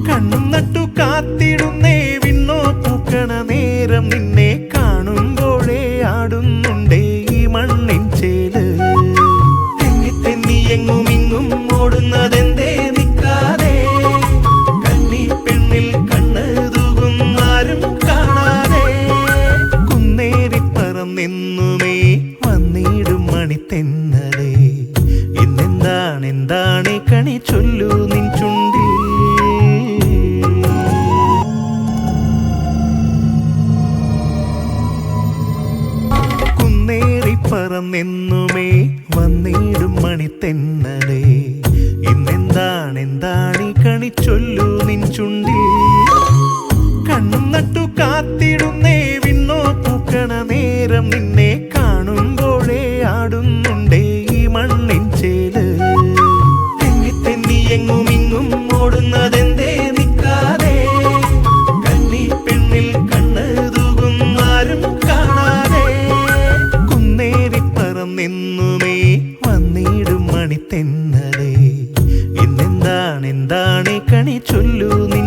കണ്ണും നട്ടു കാത്തിടുന്നേ വിണ്ണോ പൂക്കണ നേരം നിന്നെ കാണുമ്പോഴേ ആടുന്നുണ്ടേ ഈ മണ്ണിൻ ചേല്. തെന്നി തെന്നി എങ്ങും ഇങ്ങും ഓടുന്നതെന്തേ നിൽക്കാതെ, കന്നി പെണ്ണിൽ കണ്ണ് തൂകുന്നാരും കാണാതെ. കുന്നേറി പറന്നെന്നുമേ വന്നിടും മണിത്തെന്നലേ, എന്താണ് കണി ചൊല്ലൂ നിൻ ചുണ്ടിൽ. കുന്നേറി പറന്നെന്നുമേ വന്നിടും മണിത്തെന്നലേ, എന്താണ് കണി ചൊല്ലൂ നിൻ ചുണ്ടിൽ. കണ്ണും നട്ടു കാത്തിടുന്നേ വിണ്ണോ പൂക്കണ നേരം നിന്നെ കാണുമ്പോഴേ ആടുന്നുണ്ടേ ഈ മണ്ണിൻ ചേല്. തെന്നി തെന്നി എങ്ങും ഇങ്ങും ഓടുന്നതെന്തേ നിൽക്കാതെ, കന്നി പെണ്ണിൽ കണ്ണ് തൂകുന്നാരും കാണാതെ. കുന്നേറി പറന്നെന്നുമേ വന്നിടും മണിത്തെന്നലേ, എന്താണ് കണി ചൊല്ലൂ നിൻ